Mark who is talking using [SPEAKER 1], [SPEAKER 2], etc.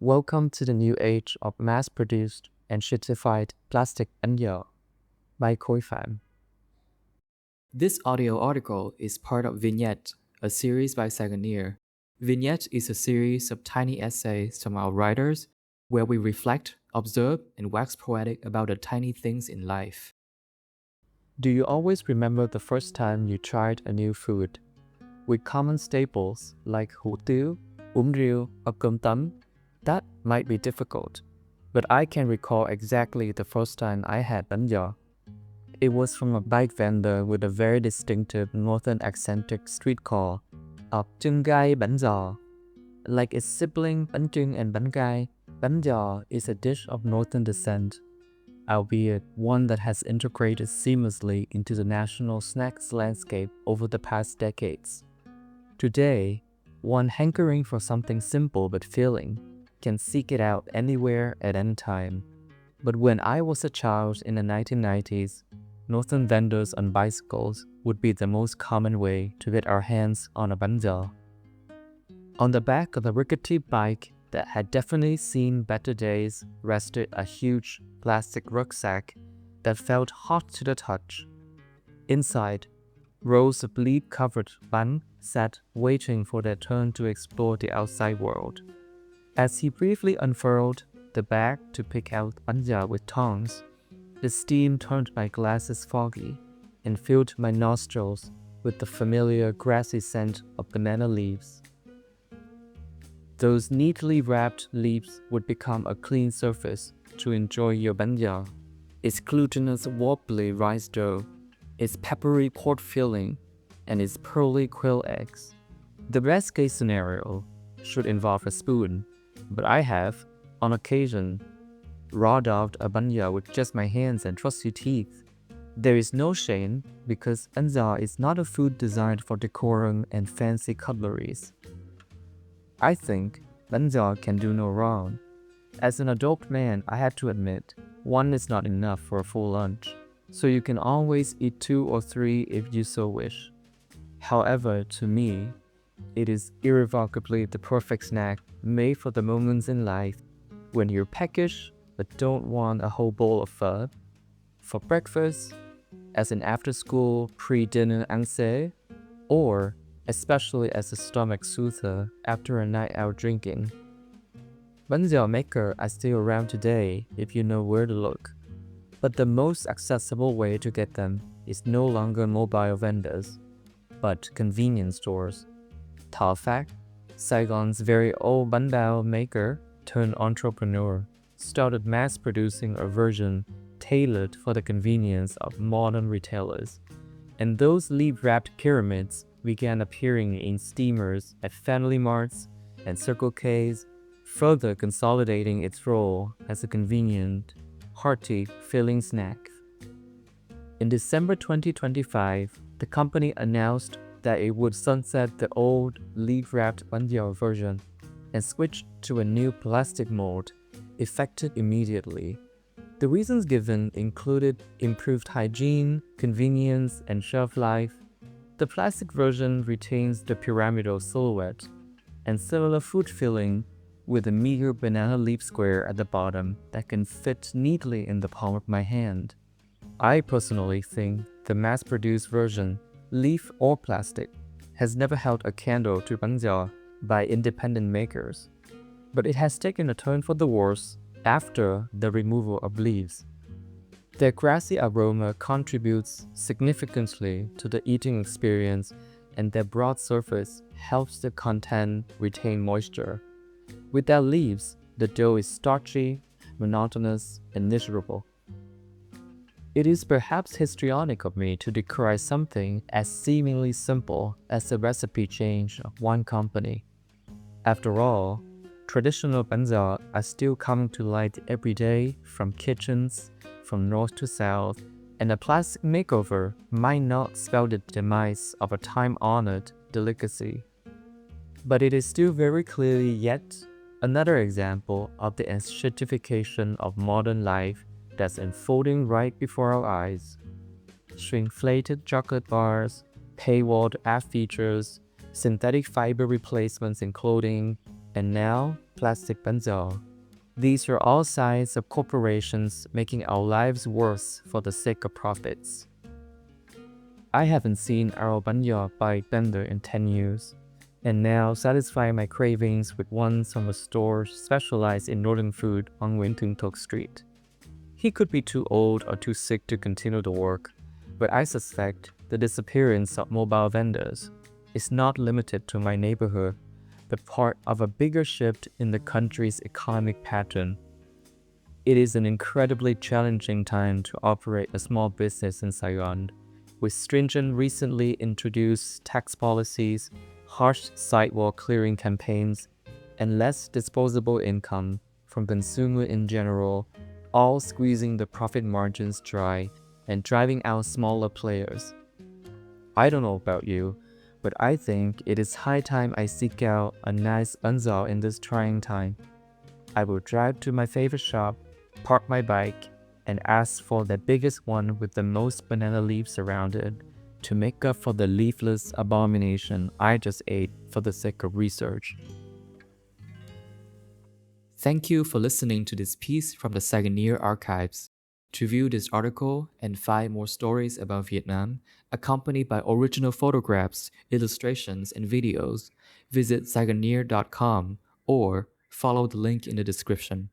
[SPEAKER 1] Welcome to the new age of mass-produced Enshittified plastic Bánh Giò by Khôi Phạm. This audio article is part of Vignette, a series by Saganier. Vignette is a series of tiny essays from our writers where we reflect, observe, and wax poetic about the tiny things in life. Do you always remember the first time you tried a new food? With common staples like hủ tiếu, riêu, or cơm tấm, that might be difficult. But I can recall exactly the first time I had bánh giò. It was from a bike vendor with a very distinctive northern accented street call of chân gai bánh giò. Like its sibling bánh chưng and bánh giò is a dish of northern descent, albeit one that has integrated seamlessly into the national snacks landscape over the past decades. Today, one hankering for something simple but filling can seek it out anywhere at any time. But when I was a child in the 1990s, northern vendors on bicycles would be the most common way to get our hands on a bánh giò. On the back of a rickety bike that had definitely seen better days rested a huge plastic rucksack that felt hot to the touch. Inside, rows of leaf-covered bánh sat waiting for their turn to explore the outside world. As he briefly unfurled the bag to pick out bánh giò with tongs, the steam turned my glasses foggy and filled my nostrils with the familiar grassy scent of banana leaves. Those neatly wrapped leaves would become a clean surface to enjoy your bánh giò, its glutinous wobbly rice dough, its peppery pork filling, and its pearly quail eggs. The best case scenario should involve a spoon, but I have, on occasion, raw dogged a bánh giò with just my hands and trusty teeth. There is no shame because bánh giò is not a food designed for decorum and fancy cutleries. I think bánh giò can do no wrong. As an adult man, I had to admit, one is not enough for a full lunch, so you can always eat 2 or 3 if you so wish. However, to me, it is irrevocably the perfect snack made for the moments in life when you're peckish but don't want a whole bowl of pho, for breakfast, as an after-school pre-dinner answer, or especially as a stomach soother after a night out drinking. Bánh giò makers are still around today if you know where to look, but the most accessible way to get them is no longer mobile vendors, but convenience stores. Thảo Phác, Saigon's very old bánh bao maker turned entrepreneur, started mass-producing a version tailored for the convenience of modern retailers, and those leaf-wrapped pyramids began appearing in steamers at Family Marts and Circle K's, further consolidating its role as a convenient, hearty, filling snack. In December 2025, the company announced that it would sunset the old leaf-wrapped bánh giò version and switch to a new plastic mold, effective immediately. The reasons given included improved hygiene, convenience, and shelf life. The plastic version retains the pyramidal silhouette and similar food filling with a meager banana leaf square at the bottom that can fit neatly in the palm of my hand. I personally think the mass-produced version, leaf or plastic, has never held a candle to bánh giò by independent makers, but it has taken a turn for the worse after the removal of leaves. Their grassy aroma contributes significantly to the eating experience, and their broad surface helps the content retain moisture. Without leaves, the dough is starchy, monotonous, and miserable. It is perhaps histrionic of me to decry something as seemingly simple as the recipe change of one company. After all, traditional bánh giò are still coming to light every day from kitchens from north to south, and a plastic makeover might not spell the demise of a time-honored delicacy. But it is still very clearly yet another example of the enshittification of modern life that's unfolding right before our eyes. Shrinkflated chocolate bars, paywalled app features, synthetic fiber replacements in clothing, and now plastic Bánh Giò. These are all signs of corporations making our lives worse for the sake of profits. I haven't seen our Bánh Giò by vendor in 10 years, and now satisfy my cravings with one from a store specialized in northern food on Nguyễn Thượng Thục Street. He could be too old or too sick to continue the work, but I suspect the disappearance of mobile vendors is not limited to my neighborhood, but part of a bigger shift in the country's economic pattern. It is an incredibly challenging time to operate a small business in Saigon, with stringent recently introduced tax policies, harsh sidewalk clearing campaigns, and less disposable income from consumer in general, all squeezing the profit margins dry and driving out smaller players. I don't know about you, but I think it is high time I seek out a nice Bánh Giò in this trying time. I will drive to my favorite shop, park my bike, and ask for the biggest one with the most banana leaves around it to make up for the leafless abomination I just ate for the sake of research. Thank you for listening to this piece from the Saigoneer archives. To view this article and find more stories about Vietnam, accompanied by original photographs, illustrations, and videos, visit Saigoneer.com or follow the link in the description.